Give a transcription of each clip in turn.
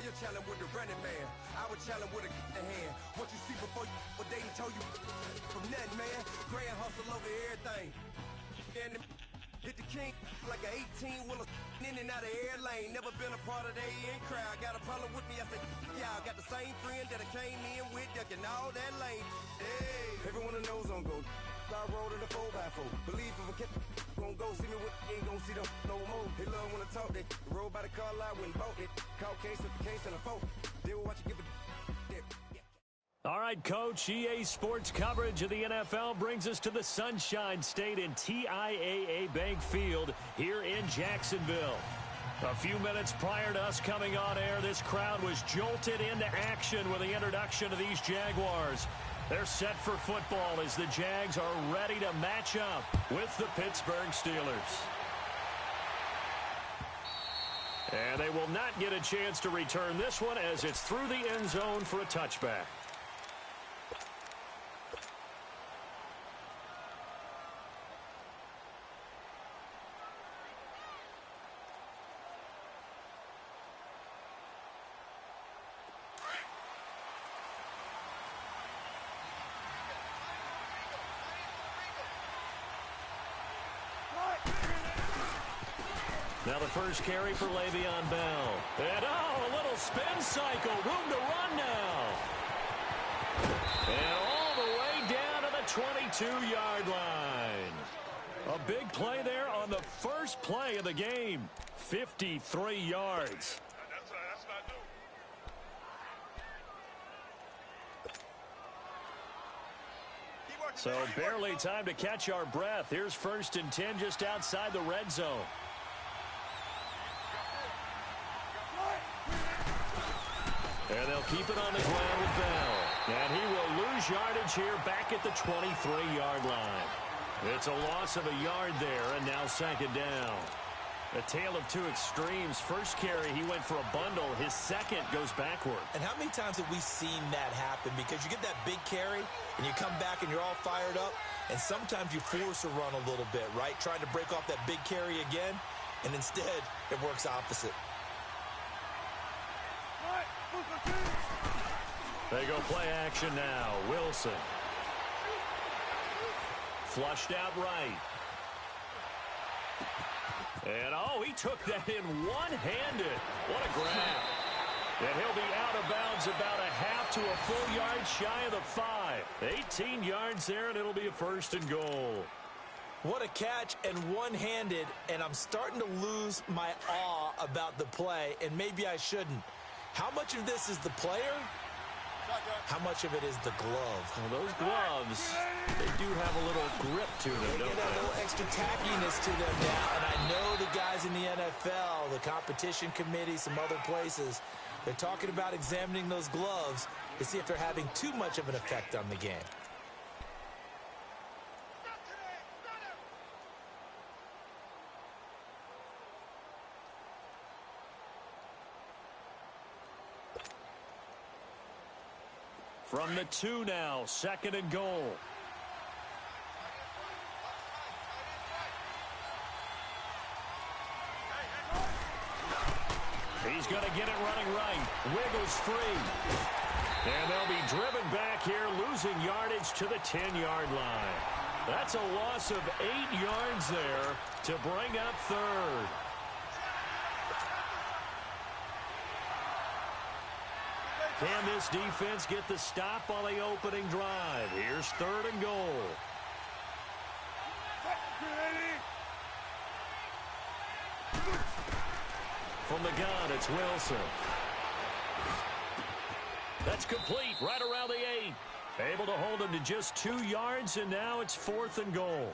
still challenge with the running man. I would challenge with a hand. What you see before you, what they told you from nothing, man. Grand hustle over everything. And hit the king like an 18-wheeler in and out of air lane. Never been a part of the in crowd. Got a problem with me, I said, y'all got the same friend that I came in with, ducking all that lane. Hey, everyone knows on go. I rolled in a 4x4. Believe if I kept gon' go see me with ain't gon' see them no more. They love when I talk that. Roll by the car lot when bought it. Caught case with the case and a phone. They will watch you give it. All right, Coach, EA Sports coverage of the NFL brings us to the Sunshine State in TIAA Bank Field here in Jacksonville. A few minutes prior to us coming on air, this crowd was jolted into action with the introduction of these Jaguars. They're set for football as the Jags are ready to match up with the Pittsburgh Steelers. And they will not get a chance to return this one as it's through the end zone for a touchback. Now the first carry for Le'Veon Bell. And a little spin cycle. Room to run now. And all the way down to the 22-yard line. A big play there on the first play of the game. 53 yards. That's not new. So barely time to catch our breath. Here's 1st and 10 just outside the red zone. And they'll keep it on the ground with Bell. And he will lose yardage here back at the 23-yard line. It's a loss of a yard there, and now 2nd down. A tale of two extremes. First carry, he went for a bundle. His second goes backward. And how many times have we seen that happen? Because you get that big carry, and you come back and you're all fired up, and sometimes you force a run a little bit, right? Trying to break off that big carry again, and instead it works opposite. They go play action now. Wilson. Flushed out right. And, he took that in one-handed. What a grab. And he'll be out of bounds about a half to a full yard shy of the 5. 18 yards there, and it'll be a 1st and goal. What a catch and one-handed, and I'm starting to lose my awe about the play, and maybe I shouldn't. How much of this is the player? How much of it is the glove? Well, those gloves, they do have a little grip to them, don't they? A little extra tackiness to them now. And I know the guys in the NFL, the competition committee, some other places, they're talking about examining those gloves to see if they're having too much of an effect on the game. From the 2 now, 2nd and goal. He's going to get it running right. Wiggles free. And they'll be driven back here, losing yardage to the 10-yard line. That's a loss of 8 yards there to bring up 3rd. Can this defense get the stop on the opening drive? Here's 3rd and goal. From the gun, it's Wilson. That's complete right around the 8. Able to hold him to just 2 yards, and now it's 4th and goal.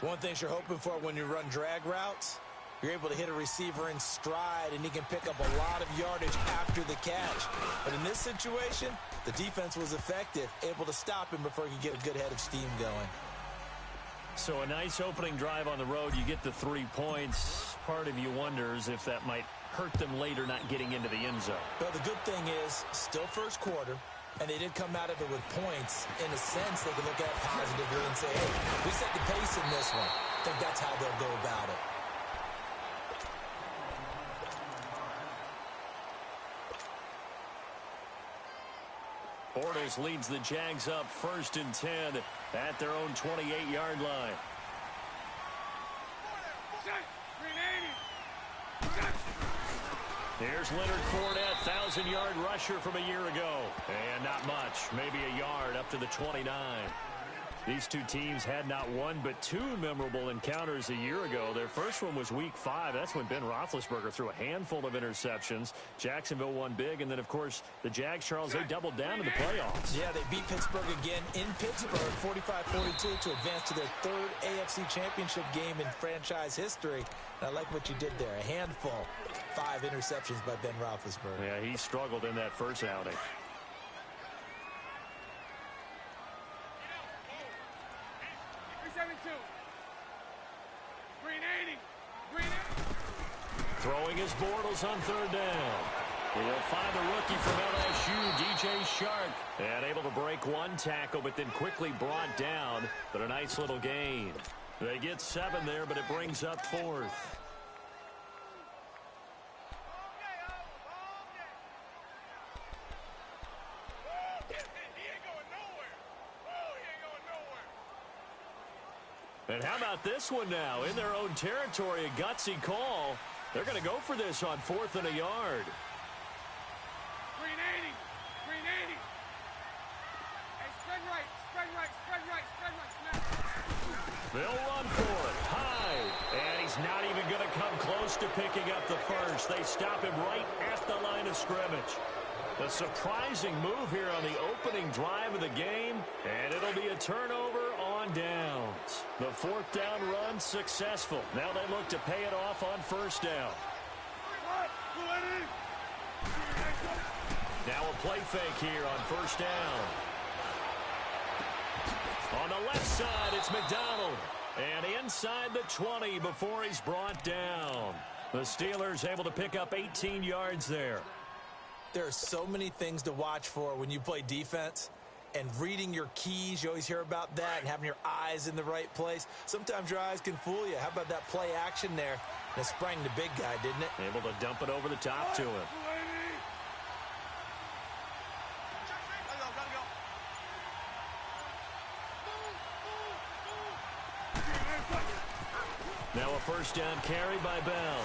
One thing you're hoping for when you run drag routes, you're able to hit a receiver in stride, and he can pick up a lot of yardage after the catch. But in this situation, the defense was effective, able to stop him before he could get a good head of steam going. So a nice opening drive on the road. You get the 3 points. Part of you wonders if that might hurt them later not getting into the end zone. But the good thing is, still first quarter, and they did come out of it with points. In a sense, they can look at it positively and say, hey, we set the pace in this one. I think that's how they'll go about it. Bortles leads the Jags up 1st and 10 at their own 28-yard line. Here's Leonard Fournette, 1,000-yard rusher from a year ago. And not much, maybe a yard up to the 29. These two teams had not one but two memorable encounters a year ago. Their first one was Week 5. That's when Ben Roethlisberger threw a handful of interceptions. Jacksonville won big. And then, of course, the Jags, Charles, they doubled down in the playoffs. Yeah, they beat Pittsburgh again in Pittsburgh, 45-42, to advance to their third AFC Championship game in franchise history. And I like what you did there. A handful. 5 interceptions by Ben Roethlisberger. Yeah, he struggled in that first outing. Throwing his Bortles on 3rd down. He'll find the rookie from LSU, DJ Shark. And able to break one tackle, but then quickly brought down. But a nice little gain. They get 7 there, but it brings up 4th. And how about this one now? In their own territory, a gutsy call. They're going to go for this on 4th and a yard. 380. Hey, spread right. They'll run for it. High. And he's not even going to come close to picking up the first. They stop him right at the line of scrimmage. A surprising move here on the opening drive of the game, and it'll be a turnover on downs. The 4th down run successful. Now they look to pay it off on 1st down. Now a play fake here on 1st down. On the left side, it's McDonald. And inside the 20 before he's brought down. The Steelers able to pick up 18 yards there. There are so many things to watch for when you play defense. And reading your keys, you always hear about that, and having your eyes in the right place. Sometimes your eyes can fool you. How about that play action there? It sprang the big guy, didn't it? Able to dump it over the top to him. Now a 1st down carry by Bell.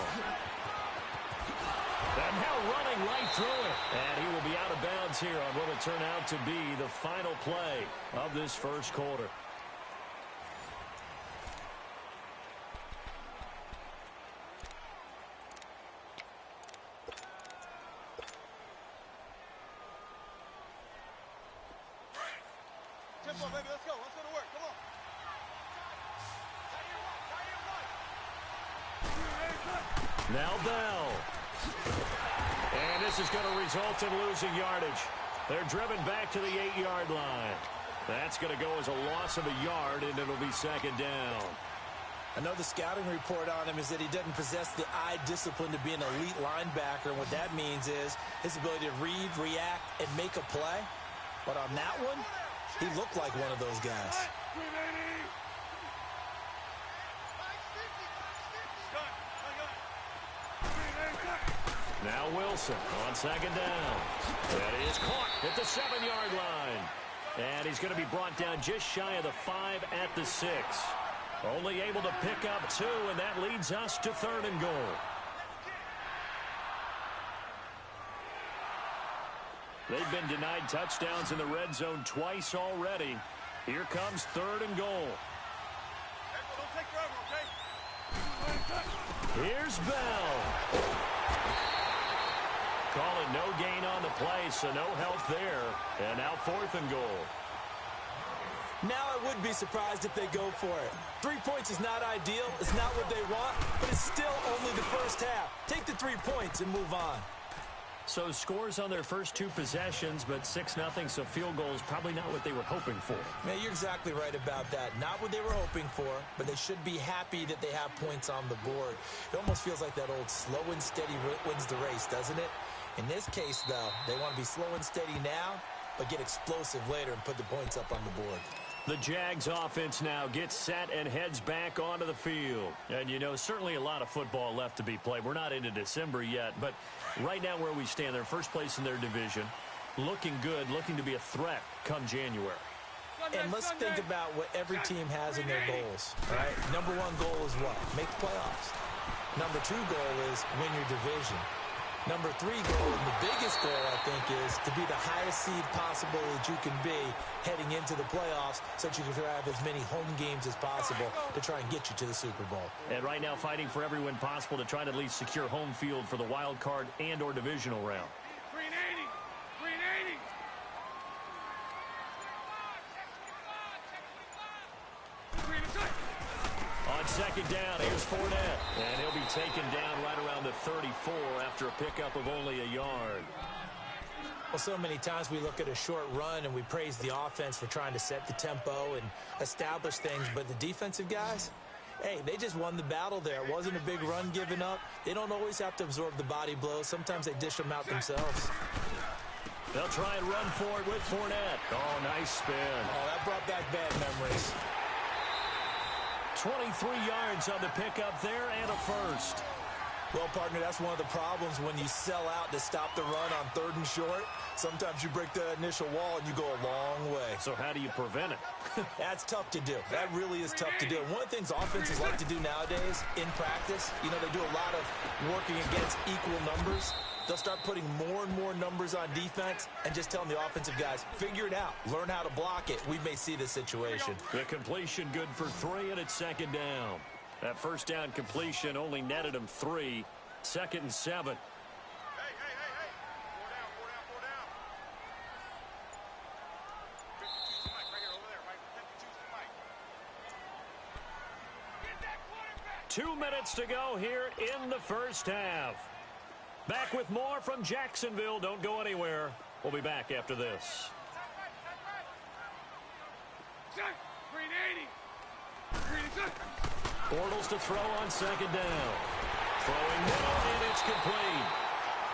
And now running right through it. And he will be out of bounds here on what will turn out to be the final play of this first quarter. Tempo, baby, let's go to work, come on. Now Bell. And this is going to result in losing yardage. They're driven back to the 8-yard line. That's going to go as a loss of a yard, and it'll be 2nd down. I know the scouting report on him is that he doesn't possess the eye discipline to be an elite linebacker. And what that means is his ability to read, react, and make a play. But on that one, he looked like one of those guys. Now Wilson on 2nd down. That is caught at the 7-yard line. And he's going to be brought down just shy of the 5 at the 6. Only able to pick up 2, and that leads us to 3rd and goal. They've been denied touchdowns in the red zone twice already. Here comes 3rd and goal. Don't take forever, okay? Here's Bell. Call it no gain on the play, so no help there. And now 4th and goal. Now I would be surprised if they go for it. 3 points is not ideal. It's not what they want, but it's still only the first half. Take the 3 points and move on. So scores on their first 2 possessions, but 6-0, so field goals probably not what they were hoping for. Man, you're exactly right about that. Not what they were hoping for, but they should be happy that they have points on the board. It almost feels like that old slow and steady wins the race, doesn't it? In this case, though, they want to be slow and steady now, but get explosive later and put the points up on the board. The Jags offense now gets set and heads back onto the field. And, you know, certainly a lot of football left to be played. We're not into December yet, but right now where we stand, they're first place in their division. looking good, looking to be a threat come January. And let's think about what every team has in their goals, right? Number one goal is what? Make the playoffs. Number two goal is win your division. Number three goal, and the biggest goal, I think, is to be the highest seed possible that you can be heading into the playoffs so that you can have as many home games as possible to try and get you to the Super Bowl. And right now fighting for every win possible to try to at least secure home field for the wild card and or divisional round. Green 80! Green 80! On second down, here's Fournette. And he'll be taken down right around the 34 after a pickup of only a yard. Well, so many times we look at a short run and we praise the offense for trying to set the tempo and establish things, but the defensive guys, hey, they just won the battle there. It wasn't a big run given up. They don't always have to absorb the body blows. Sometimes they dish them out themselves. They'll try and run for it with Fournette. Oh, nice spin. Oh, that brought back bad memories. 23 yards on the pickup there and a first. Well, partner, that's one of the problems when you sell out to stop the run on 3rd and short. Sometimes you break the initial wall and you go a long way. So how do you prevent it? That's tough to do. That really is tough to do. And one of the things offenses like to do nowadays in practice, you know, they do a lot of working against equal numbers. They'll start putting more and more numbers on defense and just telling the offensive guys, figure it out. Learn how to block it. We may see this situation. The completion good for 3, and it's second down. That first down completion only netted him 3. 2nd and 7. Hey! Four down. 52's the mic right here, over there, Mike. 52's the mic. Get that quarterback! 2 minutes to go here in the first half. Back with more from Jacksonville. Don't go anywhere. We'll be back after this. Green 80! Green 80! Bortles to throw on second down. Throwing middle, and it's complete.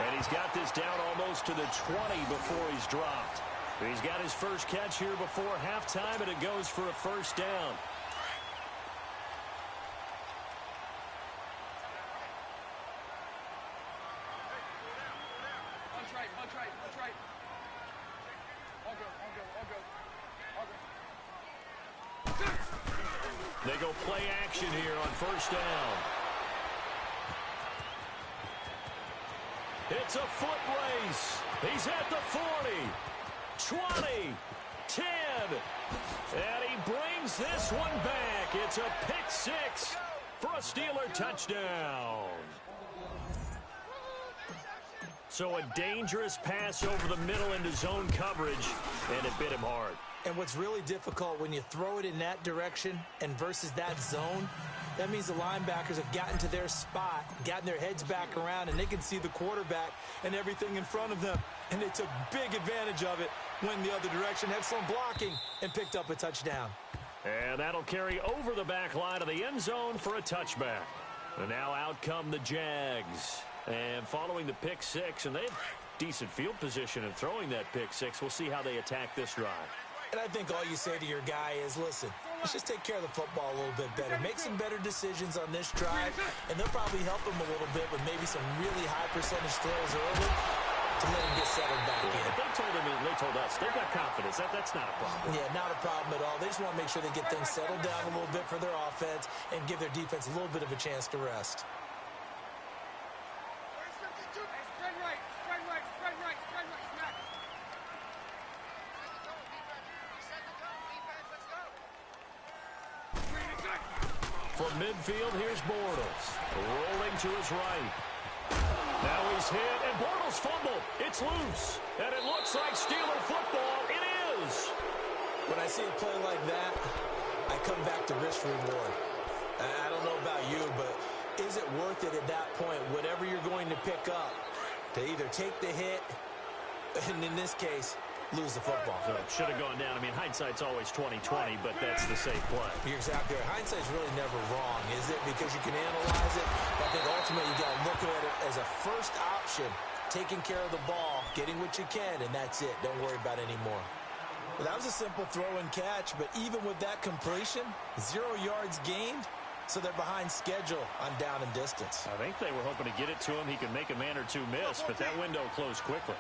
And he's got this down almost to the 20 before he's dropped. He's got his first catch here before halftime, and it goes for a first down. Punch right. All go. They go play action here on first down. It's a foot race. He's at the 40, 20, 10. And he brings this one back. It's a pick 6 for a Steeler touchdown. So a dangerous pass over the middle into zone coverage, and it bit him hard. And what's really difficult when you throw it in that direction and versus that zone, that means the linebackers have gotten to their spot, gotten their heads back around, and they can see the quarterback and everything in front of them. And they took big advantage of it, went the other direction, had some blocking, and picked up a touchdown. And that'll carry over the back line of the end zone for a touchback. And now out come the Jags. And following the pick 6, and they have decent field position in throwing that pick 6. We'll see how they attack this drive. And I think all you say to your guy is, listen, let's just take care of the football a little bit better. Make some better decisions on this drive, and they'll probably help him a little bit with maybe some really high percentage throws early to let him get settled back in. They told us, they've got confidence. That's not a problem. Yeah, not a problem at all. They just want to make sure they get things settled down a little bit for their offense and give their defense a little bit of a chance to rest. Spread right, snap. From midfield, here's Bortles. Rolling to his right. Now he's hit, and Bortles fumbled. It's loose, and it looks like Steeler football. It is. When I see a play like that, I come back to risk reward. I don't know about you, but is it worth it at that point, whatever you're going to pick up, to either take the hit, and in this case, lose the football? So it should have gone down. I mean, hindsight's always 20/20, but that's the safe play. You're exactly right. Hindsight's really never wrong, is it? Because you can analyze it. But I think ultimately you got to look at it as a first option, taking care of the ball, getting what you can, and that's it. Don't worry about it anymore. Well, that was a simple throw and catch, but even with that completion, 0 yards gained, so they're behind schedule on down and distance. I think they were hoping to get it to him. He could make a man or two miss, but that window closed quickly.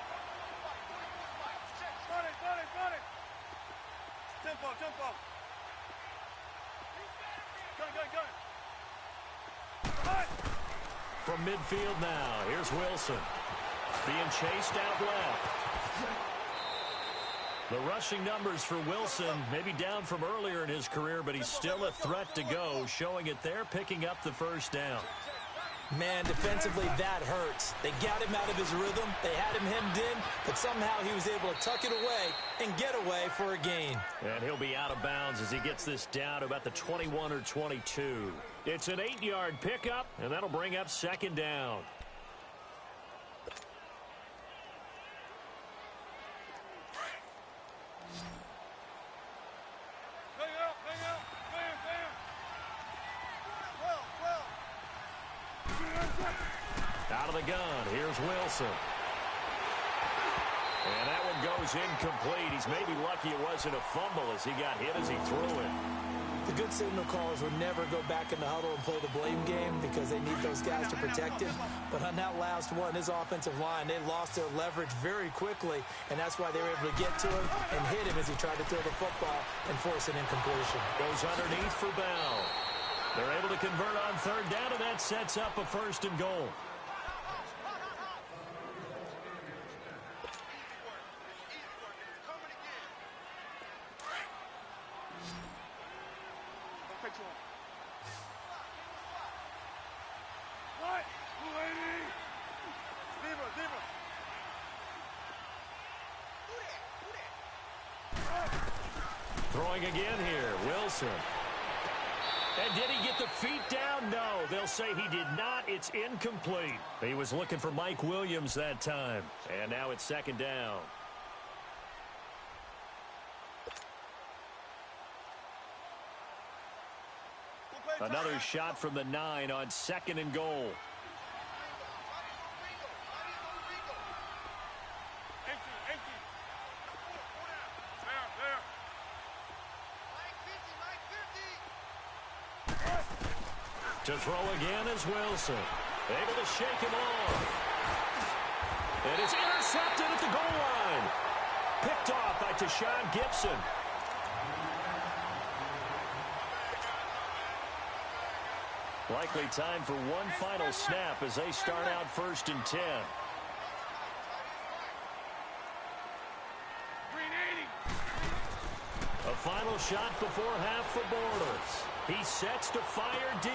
from midfield now. Here's Wilson. Being chased out left. The rushing numbers for Wilson maybe down from earlier in his career, but he's still a threat to go, showing it there, picking up the first down. Man, defensively, that hurts. They got him out of his rhythm. They had him hemmed in, but somehow he was able to tuck it away and get away for a gain. And he'll be out of bounds as he gets this down to about the 21 or 22. It's an 8-yard pickup, and that'll bring up second down. Out of the gun, here's Wilson. And that one goes incomplete. He's maybe lucky it wasn't a fumble as he got hit as he threw it. The good signal callers would never go back in the huddle and play the blame game because they need those guys to protect him. But on that last one, his offensive line, they lost their leverage very quickly, and that's why they were able to get to him and hit him as he tried to throw the football and force an incompletion. Goes underneath for Bell. They're able to convert on third down, and that sets up a first and goal. Throwing again here, Wilson. And did he get the feet down? No, they'll say he did not. It's incomplete. He was looking for Mike Williams that time. And now it's second down. Another shot from the 9 on second and goal. To throw again is Wilson. Able to shake him off. And it's intercepted at the goal line. Picked off by Tashawn Gibson. Likely time for one final snap as they start out first and 10. A final shot before half for Borders. He sets to fire deep.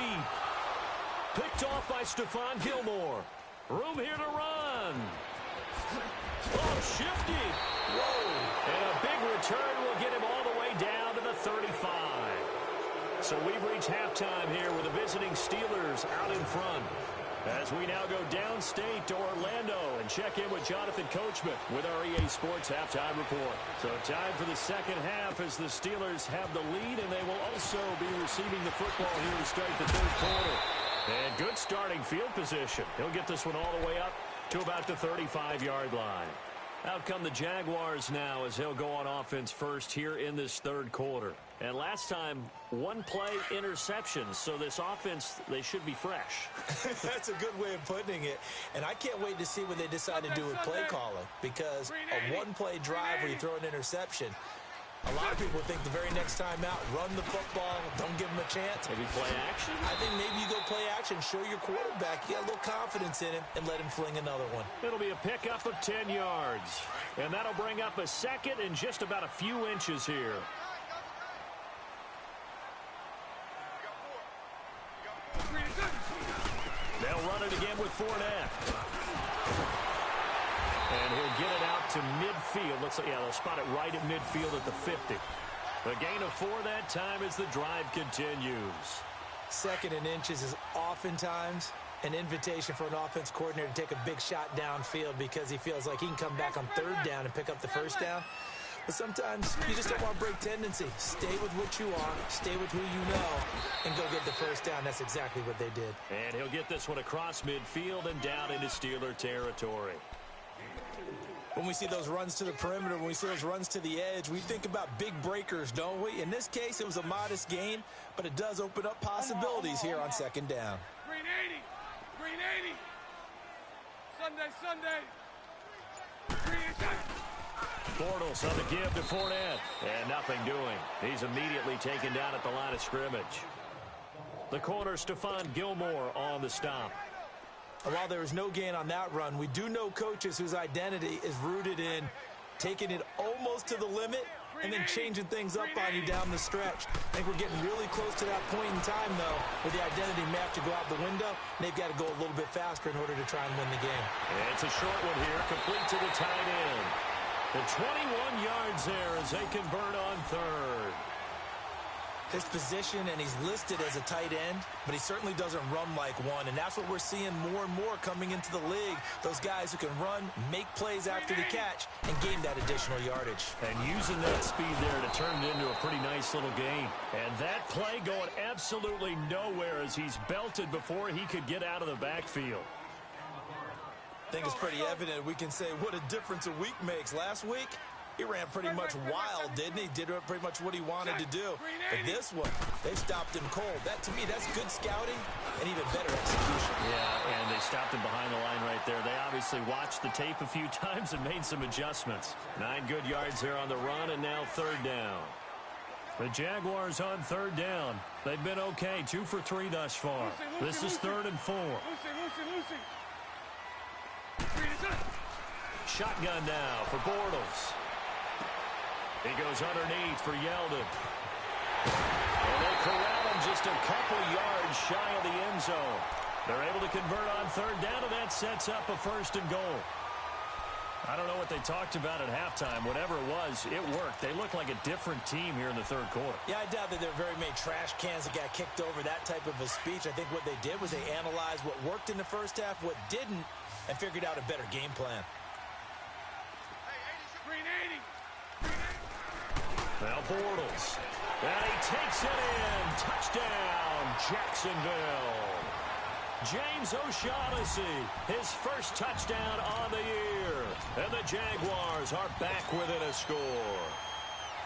Picked off by Stephon Gilmore. Room here to run. Oh, shifty. Whoa. And a big return will get him all the way down to the 35. So we've reached halftime here with the visiting Steelers out in front. As we now go downstate to Orlando and check in with Jonathan Coachman with our EA Sports Halftime Report. So time for the second half as the Steelers have the lead, and they will also be receiving the football here to start the third quarter. And good starting field position. He'll get this one all the way up to about the 35-yard line. Out come the Jaguars now as they'll go on offense first here in this third quarter. And last time, one play interception, so this offense, they should be fresh. That's a good way of putting it. And I can't wait to see what they decide to do with play calling, because a one-play drive where you throw an interception, a lot of people think the very next time out, run the football, don't give them a chance. Maybe play action? I think maybe you go play action, show your quarterback, you got a little confidence in him, and let him fling another one. It'll be a pickup of 10 yards. And that'll bring up a second and just about a few inches here. They'll run it again with Fournette. And he'll get it out to midfield. Looks like, yeah, they'll spot it right at midfield at the 50. The gain of 4 that time as the drive continues. Second and inches is oftentimes an invitation for an offense coordinator to take a big shot downfield because he feels like he can come back on third down and pick up the first down. But sometimes you just don't want to break tendency. Stay with what you are, stay with who you know, and go get the first down. That's exactly what they did. And he'll get this one across midfield and down into Steeler territory. When we see those runs to the perimeter, when we see those runs to the edge, we think about big breakers, don't we? In this case, it was a modest gain, but it does open up possibilities here on second down. Green 80. Green 80. Sunday. Green 80. Bortles on the give to Fournette. And nothing doing. He's immediately taken down at the line of scrimmage. The corner, Stephon Gilmore, on the stop. And while there was no gain on that run, we do know coaches whose identity is rooted in taking it almost to the limit and then changing things up on you down the stretch. I think we're getting really close to that point in time, though, where the identity may have to go out the window, and they've got to go a little bit faster in order to try and win the game. It's a short one here, complete to the tight end. The 21 yards there as they convert on third. His position, and he's listed as a tight end, but he certainly doesn't run like one, and that's what we're seeing more and more coming into the league. Those guys who can run, make plays after the catch, and gain that additional yardage. And using that speed there to turn it into a pretty nice little gain. And that play going absolutely nowhere as he's belted before he could get out of the backfield. I think it's pretty evident we can say what a difference a week makes. Last week, he ran pretty much wild, didn't he? Did pretty much what he wanted to do. But this one, they stopped him cold. That, to me, that's good scouting and even better execution. Yeah, and they stopped him behind the line right there. They obviously watched the tape a few times and made some adjustments. 9 good yards there on the run, and now third down. The Jaguars on third down. They've been okay, 2 for 3 thus far. This is 3rd and 4. Shotgun now for Bortles. He goes underneath for Yeldon. And they corral him just a couple yards shy of the end zone. They're able to convert on third down, and that sets up a 1st and goal. I don't know what they talked about at halftime. Whatever it was, it worked. They look like a different team here in the third quarter. Yeah, I doubt that there are very many trash cans that got kicked over, that type of a speech. I think what they did was they analyzed what worked in the first half, what didn't, and figured out a better game plan. Now Bortles. And he takes it in. Touchdown, Jacksonville. James O'Shaughnessy, his first touchdown on the year. And the Jaguars are back within a score.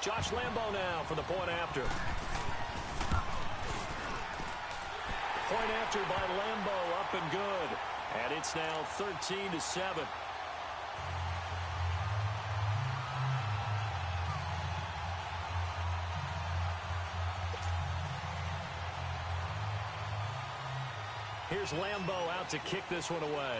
Josh Lambo now for the point after. Point after by Lambo, up and good. And it's now 13-7. Here's Lambo out to kick this one away.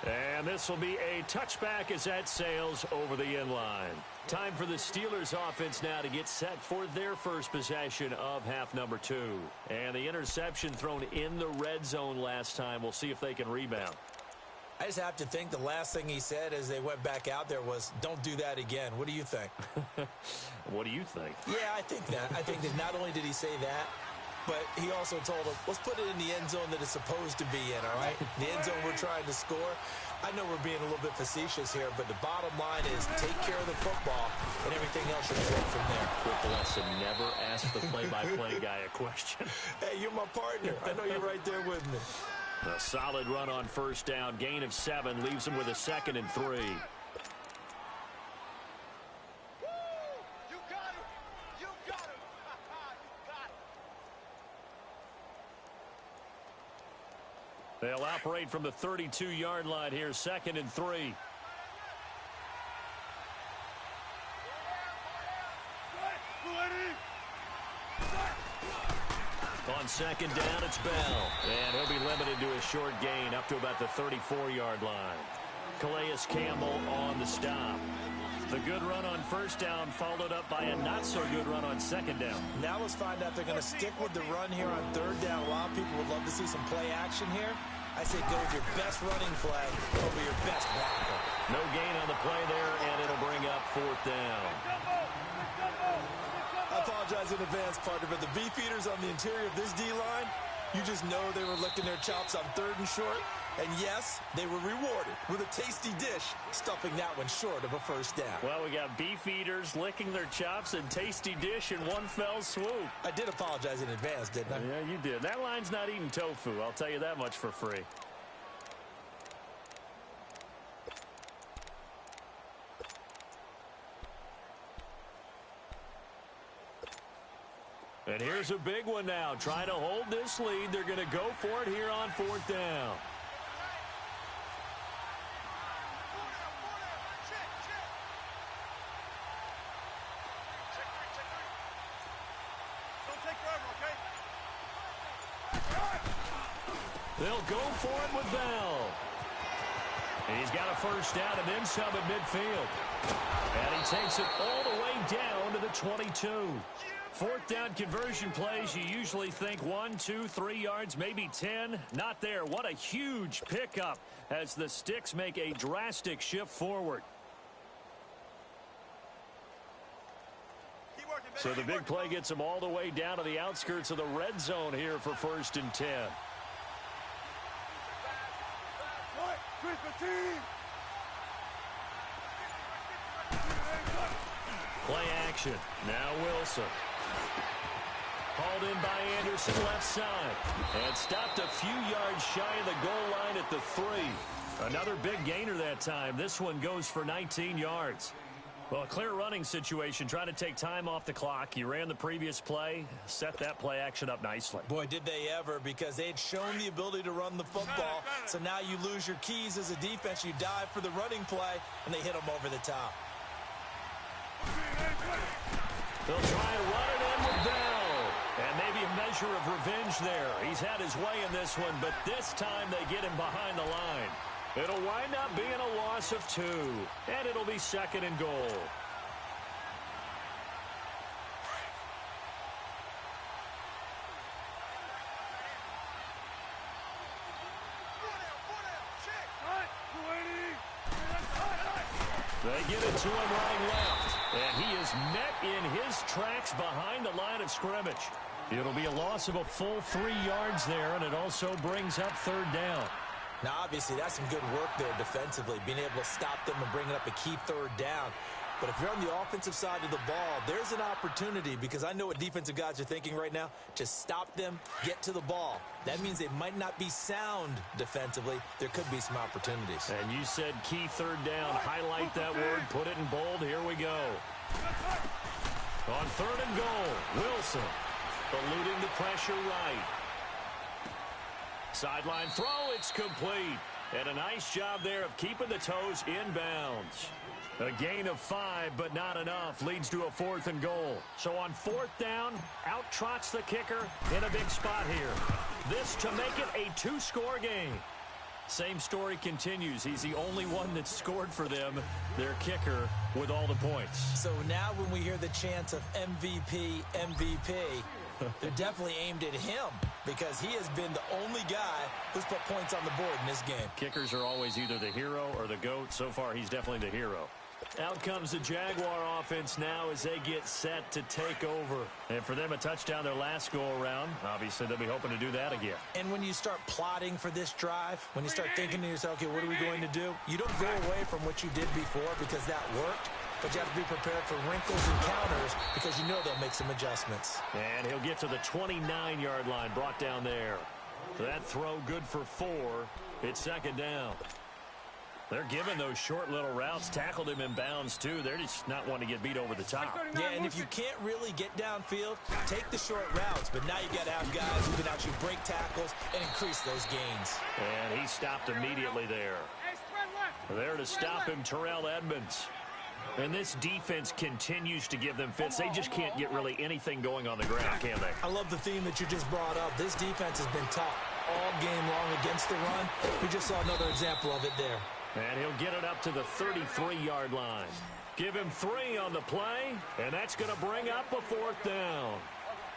And this will be a touchback as that sails over the end line. Time for the Steelers offense now to get set for their first possession of half number 2. And the interception thrown in the red zone last time. We'll see if they can rebound. I just have to think the last thing he said as they went back out there was, don't do that again. What do you think? What do you think? Yeah, I think that. I think that not only did he say that, but he also told him, let's put it in the end zone that it's supposed to be in, all right? The end zone we're trying to score. I know we're being a little bit facetious here, but the bottom line is take care of the football, and everything else should flow from there. Quick lesson, never ask the play-by-play guy a question. Hey, you're my partner. I know you're right there with me. A solid run on first down. Gain of 7 leaves him with a 2nd and 3. They'll operate from the 32-yard line here, 2nd and 3. On 2nd down, it's Bell. And he'll be limited to a short gain up to about the 34-yard line. Calais Campbell on the stop. The good run on first down followed up by a not-so-good run on 2nd down. Now let's find out if they're going to stick with the run here on 3rd down. A lot of people would love to see some play action here. I say go with your best running play over your best blocker. No gain on the play there, and it'll bring up 4th down. I apologize in advance, partner, but the beefeaters on the interior of this D-line, you just know they were licking their chops on 3rd and short. And yes, they were rewarded with a tasty dish, stuffing that one short of a 1st down. Well, we got beef eaters licking their chops and tasty dish in one fell swoop. I did apologize in advance, didn't I? Yeah, you did. That line's not eating tofu. I'll tell you that much for free. And here's a big one now. Trying to hold this lead. They're going to go for it here on 4th down. take forever, okay? They'll go for it with Bell. He's got a first down and then some at midfield. And he takes it all the way down to the 22. Fourth down conversion plays, you usually think 1, 2, 3 yards, maybe 10. Not there. What a huge pickup as the Sticks make a drastic shift forward. So the big play gets them all the way down to the outskirts of the red zone here for 1st and 10. Play action. Now Wilson. Hauled in by Anderson, left side. And stopped a few yards shy of the goal line at the 3. Another big gainer that time. This one goes for 19 yards. Well, a clear running situation, trying to take time off the clock. You ran the previous play, set that play action up nicely. Boy, did they ever, because they had shown the ability to run the football. So now you lose your keys as a defense. You dive for the running play, and they hit them over the top. They'll try and run it in with Bell. And maybe a measure of revenge there. He's had his way in this one, but this time they get him behind the line. It'll wind up being a loss of 2. And it'll be 2nd and goal. They get it to him running left. And he is met in his tracks behind the line of scrimmage. It'll be a loss of a full 3 yards there, and it also brings up 3rd down. Now, obviously, that's some good work there defensively, being able to stop them and bringing up a key 3rd down. But if you're on the offensive side of the ball, there's an opportunity, because I know what defensive guys are thinking right now. Just stop them, get to the ball. That means they might not be sound defensively. There could be some opportunities. And you said key 3rd down. Highlight that word. Put it in bold. Here we go. On 3rd and goal, Wilson eluding the pressure right. Sideline throw. It's complete. And a nice job there of keeping the toes inbounds. A gain of 5, but not enough. Leads to a 4th and goal. So on 4th down, out trots the kicker in a big spot here. This to make it a 2-score game. Same story continues. He's the only one that's scored for them, their kicker, with all the points. So now when we hear the chants of MVP, MVP, they're definitely aimed at him, because he has been the only guy who's put points on the board in this game. Kickers are always either the hero or the GOAT. So far, he's definitely the hero. Out comes the Jaguar offense now as they get set to take over. And for them, a touchdown their last go-around. Obviously, they'll be hoping to do that again. And when you start plotting for this drive, when you start thinking to yourself, okay, what are we going to do? You don't go away from what you did before because that worked. But you have to be prepared for wrinkles and counters because you know they'll make some adjustments. And he'll get to the 29-yard line, brought down there. That throw good for 4. It's 2nd down. They're giving those short little routes. Tackled him in bounds, too. They're just not wanting to get beat over the top. Yeah, and if you can't really get downfield, take the short routes. But now you got to have guys who can actually break tackles and increase those gains. And he stopped immediately there. There to stop him, Terrell Edmonds. And this defense continues to give them fits. They just can't get really anything going on the ground, can they? I love the theme that you just brought up. This defense has been tough all game long against the run. We just saw another example of it there. And he'll get it up to the 33-yard line. Give him 3 on the play, and that's going to bring up a 4th down.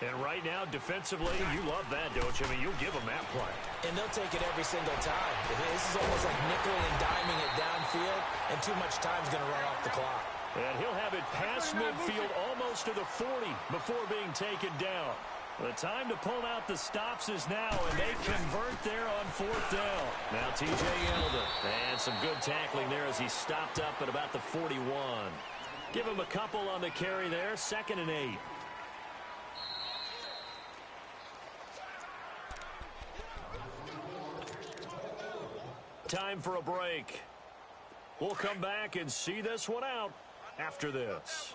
And right now, defensively, you love that, don't you? I mean, you'll give them that play. And they'll take it every single time. This is almost like nickel and diming it downfield, and too much time's going to run off the clock. And he'll have it past midfield almost to the 40 before being taken down. The time to pull out the stops is now, and they convert there on 4th down. Now T.J. Yeldon. And some good tackling there as he stopped up at about the 41. Give him a couple on the carry there, 2nd and 8. Time for a break. We'll come back and see this one out after this.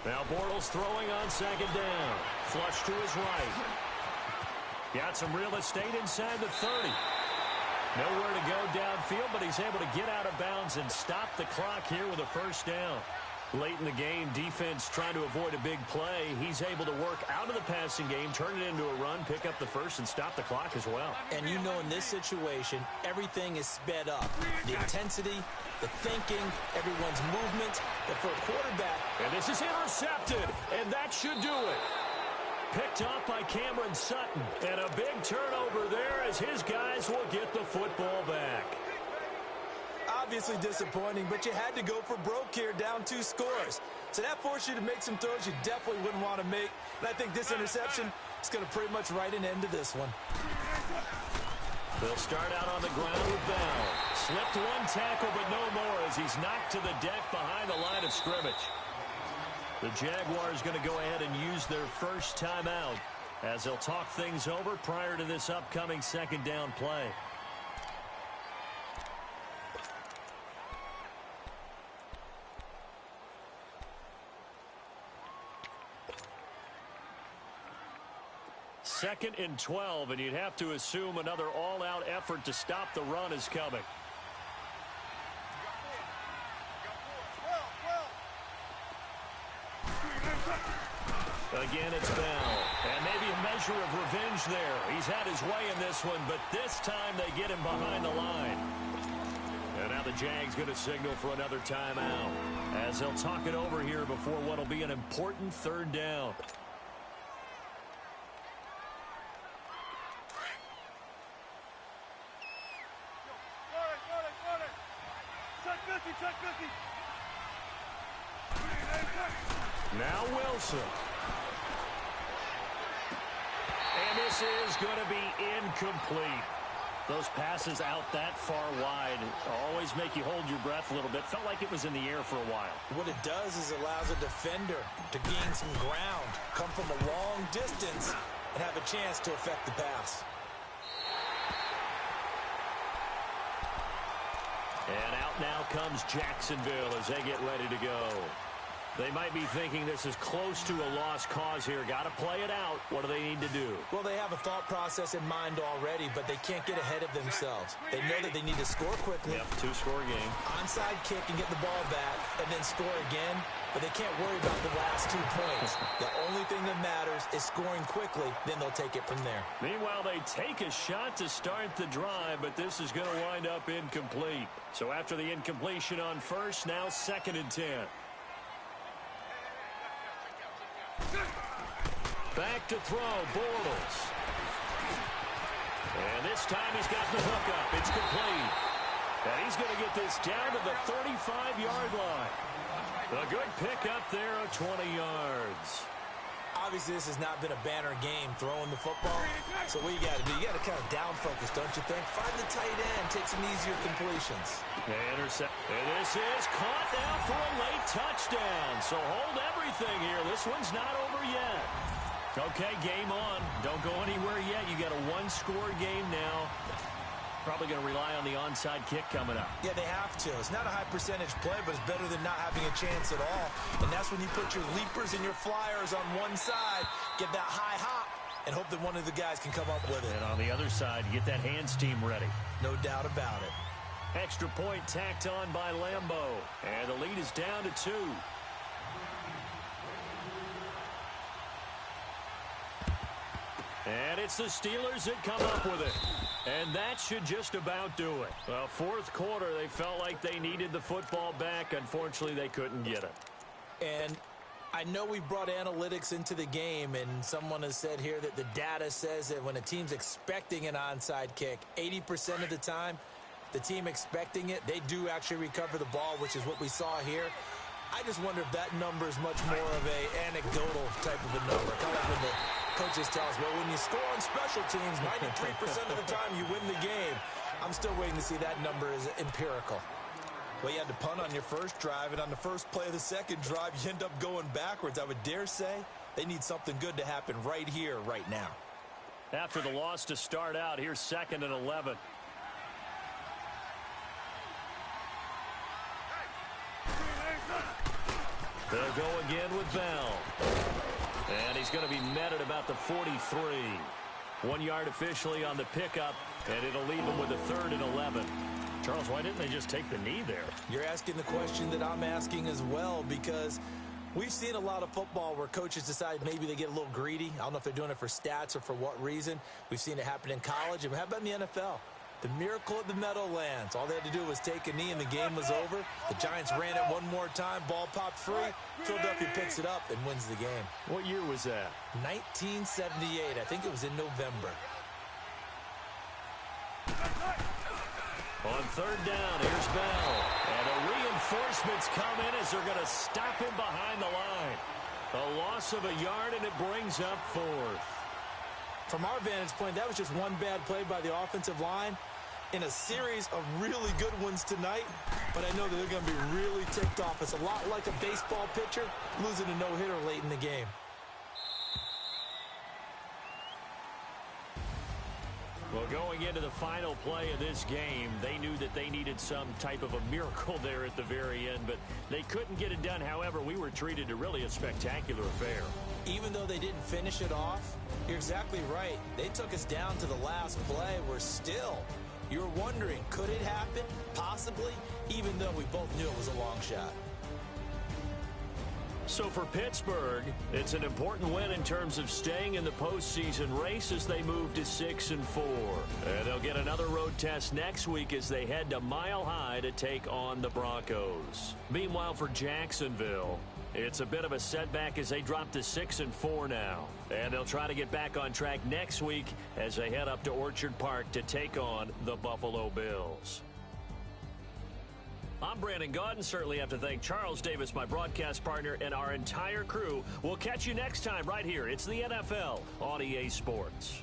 Now Bortles throwing on 2nd down. Flush to his right. Got some real estate inside the 30. Nowhere to go downfield, but he's able to get out of bounds and stop the clock here with a first down. Late in the game, defense trying to avoid a big play. He's able to work out of the passing game, turn it into a run, pick up the first, and stop the clock as well. And you know in this situation, everything is sped up. The intensity, the thinking, everyone's movement. But for a quarterback... And this is intercepted, and that should do it. Picked off by Cameron Sutton. And a big turnover there as his guys will get the football back. Obviously disappointing, but you had to go for broke here, down 2 scores. So that forced you to make some throws you definitely wouldn't want to make. And I think this interception is going to pretty much write an end to this one. They'll start out on the ground with Bell. Slipped one tackle, but no more as he's knocked to the deck behind the line of scrimmage. The Jaguars going to go ahead and use their first timeout as they'll talk things over prior to this upcoming second down play. Second and 12, and you'd have to assume another all-out effort to stop the run is coming. Again, it's Bell. And maybe a measure of revenge there. He's had his way in this one, but this time they get him behind the line. And now the Jags going to signal for another timeout as they'll talk it over here before what will be an important third down. Now Wilson. And this is going to be incomplete. Those passes out that far wide always make you hold your breath a little bit. Felt like it was in the air for a while. What it does is allows a defender to gain some ground, come from a long distance, and have a chance to affect the pass. And out now comes Jacksonville as they get ready to go. They might be thinking this is close to a lost cause here. Got to play it out. What do they need to do? Well, they have a thought process in mind already, but they can't get ahead of themselves. They know that they need to score quickly. Yep, 2-score game. Onside kick and get the ball back and then score again, but they can't worry about the last 2 points. The only thing that matters is scoring quickly, then they'll take it from there. Meanwhile, they take a shot to start the drive, but this is going to wind up incomplete. So after the incompletion on first, now 2nd and 10. Back to throw, Bortles. And this time he's got the hook up. It's complete. And he's going to get this down to the 35-yard line. A good pickup there of 20 yards. Obviously, this has not been a banner game throwing the football. So what you got to do, you got to kind of down focus, don't you think? Find the tight end, take some easier completions. Intercept. And this is caught now for a late touchdown. So hold everything here. This one's not over yet. Okay, game on. Don't go anywhere yet. You got a 1-score game now. Probably going to rely on the onside kick coming up. Yeah, they have to. It's not a high percentage play, but it's better than not having a chance at all. And that's when you put your leapers and your flyers on one side, get that high hop, and hope that one of the guys can come up with it. And on the other side, get that hands team ready. No doubt about it. Extra point tacked on by Lambeau. And the lead is down to 2. And it's the Steelers that come up with it. And that should just about do it. Well, fourth quarter, they felt like they needed the football back. Unfortunately, they couldn't get it. And I know we brought analytics into the game, and someone has said here that the data says that when a team's expecting an onside kick, 80% of the time, the team expecting it, they do actually recover the ball, which is what we saw here. I just wonder if that number is much more of a anecdotal type of a number. Kind of like when the coaches tell us, well, when you score on special teams, 93% of the time you win the game. I'm still waiting to see that number is empirical. Well, you had to punt on your first drive, and on the first play of the second drive, you end up going backwards. I would dare say they need something good to happen right here, right now. After the loss to start out, here's 2nd and 11. They'll go again with Bell. And he's going to be met at about the 43. 1 yard officially on the pickup. and it'll leave them with a 3rd and 11. Charles, why didn't they just take the knee there? You're asking the question that I'm asking as well, because we've seen a lot of football where coaches decide maybe they get a little greedy. I don't know if they're doing it for stats or for what reason. We've seen it happen in college. And how about in the NFL? The miracle of the Meadowlands. All they had to do was take a knee and the game was over. The Giants ran it one more time. Ball popped free. Philadelphia picks it up and wins the game. What year was that? 1978. I think it was in November. On 3rd down, here's Bell. And the reinforcements come in as they're going to stop him behind the line. A loss of a yard, and it brings up 4th. From our vantage point, that was just one bad play by the offensive line in a series of really good ones tonight. But I know that they're going to be really ticked off. It's a lot like a baseball pitcher losing a no-hitter late in the game. Well, going into the final play of this game, they knew that they needed some type of a miracle there at the very end, but they couldn't get it done. However, we were treated to really a spectacular affair. Even though they didn't finish it off, you're exactly right. They took us down to the last play. We're still, you're wondering, could it happen? Possibly, even though we both knew it was a long shot. So for Pittsburgh, it's an important win in terms of staying in the postseason race as they move to 6-4. And they'll get another road test next week as they head to Mile High to take on the Broncos. Meanwhile, for Jacksonville, it's a bit of a setback as they drop to 6-4 now. And they'll try to get back on track next week as they head up to Orchard Park to take on the Buffalo Bills. I'm Brandon Gaudin. Certainly have to thank Charles Davis, my broadcast partner, and our entire crew. We'll catch you next time right here. It's the NFL on EA Sports.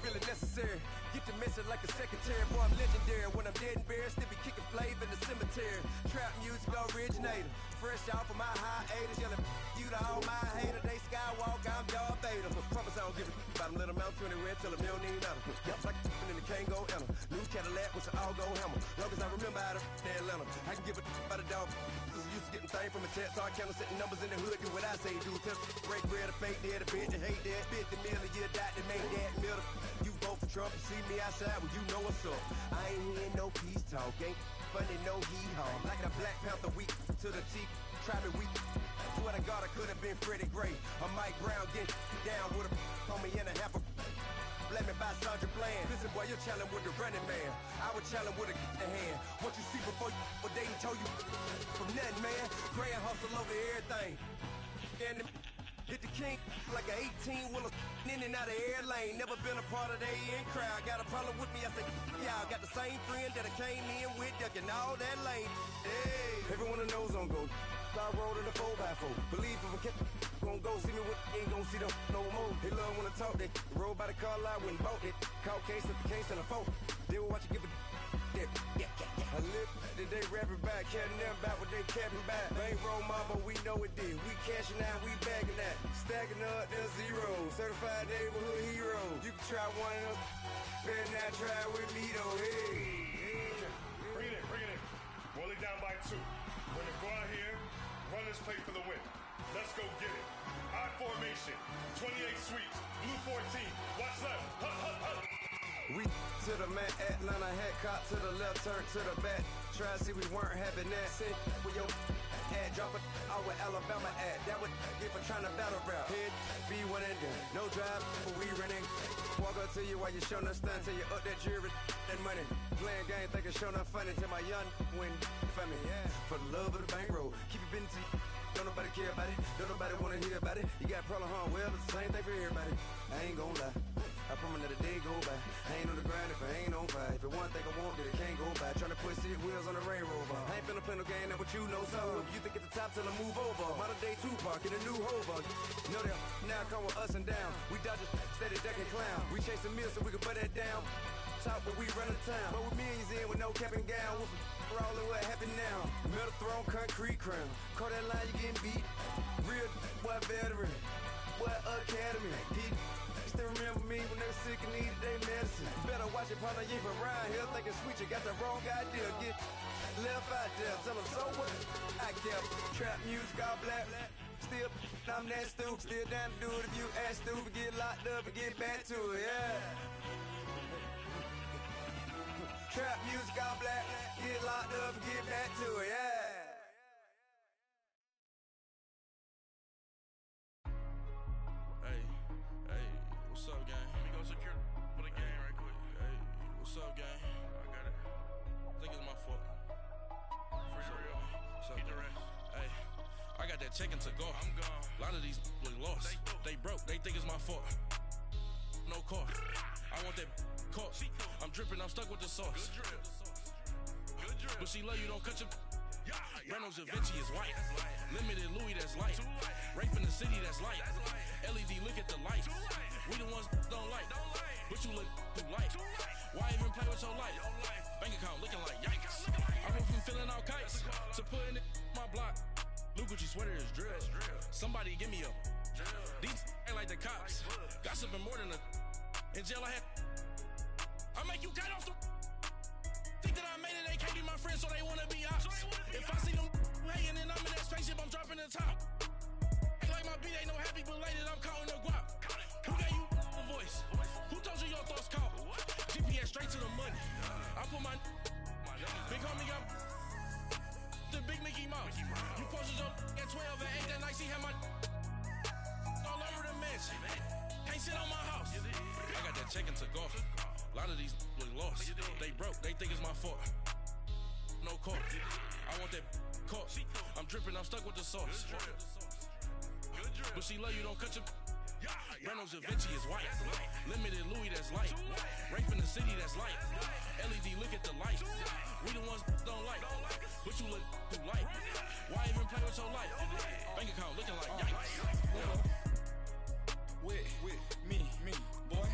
Really necessary. Get the message like a secretary. Boy, I'm legendary. When I'm dead and buried, still be kicking flavor in the cemetery. Trap music originator. Fresh off of my hiatus. Yelling you to all my haters. They skywalk, I'm Darth Vader. Promise I don't give a about them. Let them out 20 red. Tell them you don't need nothing. Yups like and the can't go enter. New Cadillac with an all-go hammer. Long as I remember how to Atlanta. I can give a about a dog. Used to getting things from a text. So I count setting numbers in the hood. Do what I say do. Tell break bread, a fake dead, a bitch, and hate that. 50 million, you died to make that middle. You vote for Trump and see me outside, well, you know what's up. I ain't hearing no peace talk, ain't funny, no hee-haw. Like the Black Panther week to the T, try me weak. Swear to God, I could have been Freddie Gray. Or Mike Brown getting down with a on me and a half a let me buy Sandra Bland. Listen, boy, you're challenging with the running man. I would challenge with a hand. What you see before you, what they told you from nothing, man. Pray and hustle over everything. And hit the king like an 18-wheeler in and out of air lane. Never been a part of the in crowd. Got a problem with me, I said, y'all got the same friend that I came in with, ducking all that lane. Hey, everyone knows on go. I roll in the 4x4. Believe if I kept gon' go see me with ain't gon' see them no more. They love when I talk, they roll by the car lot when bought it. Call case at the case and a phone. They will watch you give a I live that they rapping back, caring them about what they capping back. Bankroll mama, we know it did. We cashing out, we bagging that. Stacking up the zero. Certified neighborhood hero. You can try one of them. Better not try with me though. Hey. Bring it in. Roll it down by 2. We're gonna go out here, run this play for the win. Let's go get it. I formation, 28 sweeps, blue 14. Watch left. Hut, hut, hut. We to the man, Atlanta hat caught to the left, turn to the back. Try to see we weren't having that. Sit with your ad, drop it out with Alabama ad. That would get for trying to battle rap. Head, be one and done. No drive, but we running. Walk up to you while you showing us stunt till you up that jury and money. Playing game, thinking showing up funny till my young win for me. Yeah. For the love of the bankroll, keep it busy. Don't nobody care about it. Don't nobody wanna hear about it. You got a problem, huh? Well, it's the same thing for everybody. I ain't gon' lie. I promise that a day go by. I ain't on the grind if I ain't on fire. If it one thing I want, then it can't go by. Tryna put 6 wheels on the Range Rover. I ain't finna play no game, that what you know. So if you think at the top till I move over. Modern day Tupac in a new Hova. Know that now come with us and down. We dodge steady ducking clown. We chasing meals so we can put that down. Talk, but we run the town. But with millions in with no cap and gown. We're all in what happened now. Metal throne, concrete crown. Call that line, you getting beat. Real boy veteran. Boy academy. He still remember me when they were sick and needed their medicine. Better watch it, partner, you from around here thinking sweet. You got the wrong idea. Get left out there. Tell them so what? I kept trap music all black. Still, I'm that stupid. Still down to do it if you ask stupid. Get locked up and get back to it, yeah. Trap music all black. Get locked up and get back to it, yeah. Hey, what's up, gang? Let me go secure for the game right quick. Hey, what's up, gang? I got it. I think it's my fault. For real. What's up, keep the rest. Hey, I got that check-in to go. I'm gone. A lot of these look lost. They broke. They think it's my fault. No car. I want that caught. I'm dripping. I'm stuck with the sauce. Good drip. But she love you. Don't cut your. Reynolds Da Vinci is white. Limited Louis, that's light. Rape in the city, that's light. LED, look at the lights. We the ones don't like. But you look too light. Why even play with your life? Bank account looking like yikes. I went from filling out kites to putting it in my block. Blue Gucci sweater is drill. Somebody give me a. These ain't like the cops. Gossiping more than a. In jail I had. I make you cut off the. Think that I made it, they can't be my friends, so they wanna be ops. If I see them hanging and I'm in that spaceship, I'm dropping the top. Ain't like my beat ain't no happy, but later I'm counting the guap. Who gave you the voice? Who told you your thoughts count? GPS straight to the money. I put my big homie up the big Mickey Mouse. You posted up at 12 and 8 that night, she had my all over the mansion. Can't sit on my house. I got that check-in to go. A lot of these look lost. They broke. They think it's my fault. No car. I want that caught. I'm dripping. I'm stuck with the sauce. But she love you. Don't cut your. Reynolds Da Vinci is white. Limited Louis, that's light. Rape in the city, that's light. LED, look at the lights. We the ones don't like. But you look too light. Why even play with your life? Bank account looking like yikes. With me, boy.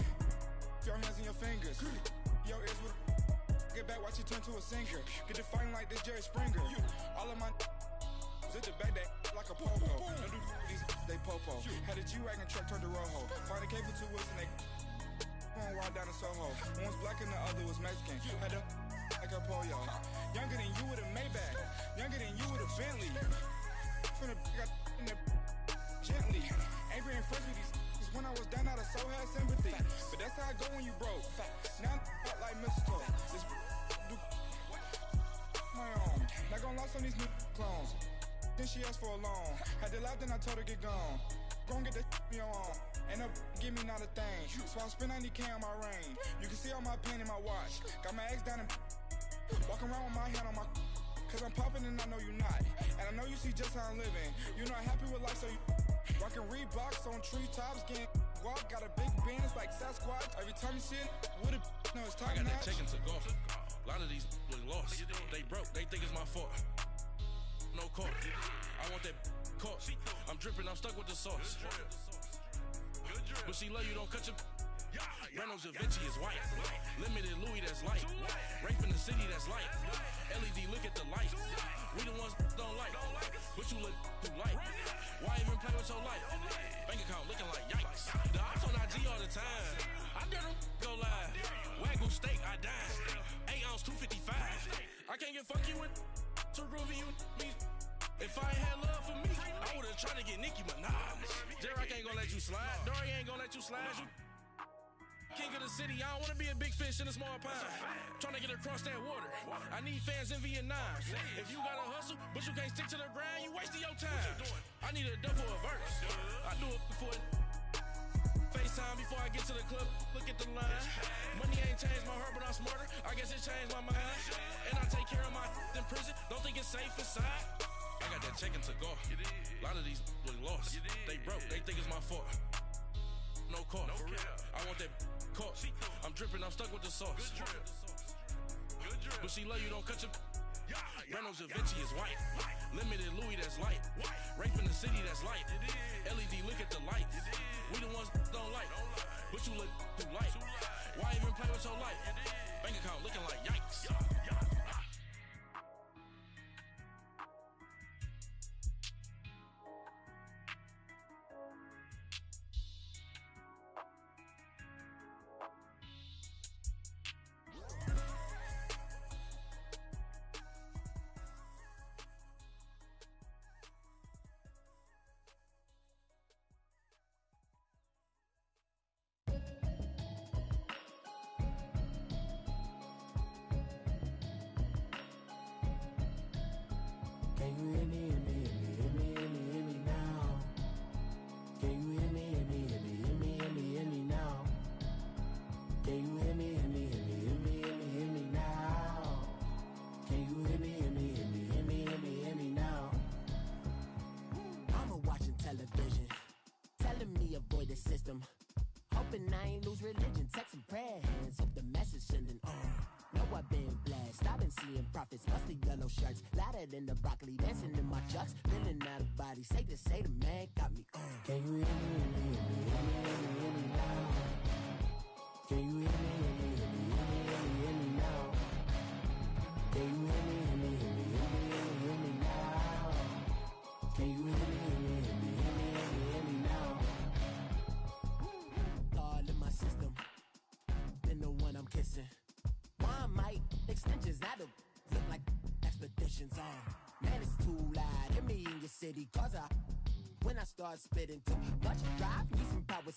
Your hands in your fingers. Your ears with get back, watch you turn to a singer. Get it fighting like this Jerry Springer. All of my at the back that like a pogo. Don't do these they popo. Had a G-Wagon truck turned to Rojo. Find a cable 2 wheels and they going wild down in Soho. One was black and the other was Mexican. Had a like a pollo. Younger than you with a Maybach. Younger than you with a Bentley. From the got in the gently. Ain't being friends with these. When I was down out of so had sympathy. But that's how I go when you broke. Now I'm out like mistletoe. This do my own. Not gonna lost on these new clones. Then she asked for a loan. Had to laugh, then I told her get gone. Gon' get that me on. And up, give me not a thing. So I spend 90K on my range. You can see all my pain in my watch. Got my ex down and walking around with my hand on my. Cause I'm popping and I know you not. And I know you see just how I'm living. You're not happy with life, so you. Rockin' Reeboks on treetops, getting guap, got a big bands like Sasquatch. Every time you see it, with a no, it's time. I got that check-in to go. A lot of these look lost. They broke. They think it's my fault. No car. I want that caught. I'm dripping. I'm stuck with the sauce. But she love you. Don't cut your. Reynolds Da Vinci is white. Limited Louis, that's light. Rape in the city, that's light. LED, look at the lights. We the ones don't like. But you look too light. Why even play with your life? Bank account looking like yikes. The ops on IG all the time. I dare them go live. Wagyu steak, I died. 8 ounce, 255. I can't get funky with too groovy you me. If I ain't had love for me, I would've tried to get Nicki Minaj. J-Rock ain't gonna let you slide. Dory ain't gonna let you slide. You king of the city, I don't wanna be a big fish in a small pond. Trying to get across that water. I need fans in Vietnam. If you gotta hustle, but you can't stick to the grind, you wasting your time. I need a double a verse. I do it before FaceTime before I get to the club. Look at the line. Money ain't changed my heart, but I'm smarter. I guess it changed my mind. And I take care of my in prison. Don't think it's safe inside. I got that check-in to go. A lot of these look lost. They broke. They think it's my fault. No car. I want that caught. I'm dripping. I'm stuck with the sauce. But she love you. Don't cut your. Reynolds Da Vinci is white. Limited Louis, that's light. Rape in the city, that's light. LED, look at the lights. We the ones don't like. But you look too light. Why even play with your life? Bank account looking like yikes. In the broccoli, dancing in my chucks, feeling out of body. Say the man got me on. Can you hear me, hear me now? Can you hear me, hear me now? Can you hear me, hear me now? Can you hear me, hear me now? All in my system, been the one I'm kissing. One mic extensions, I don't look like expeditions on. Man, it's too loud in me in your city, cause when I start spitting too much drive, need some power.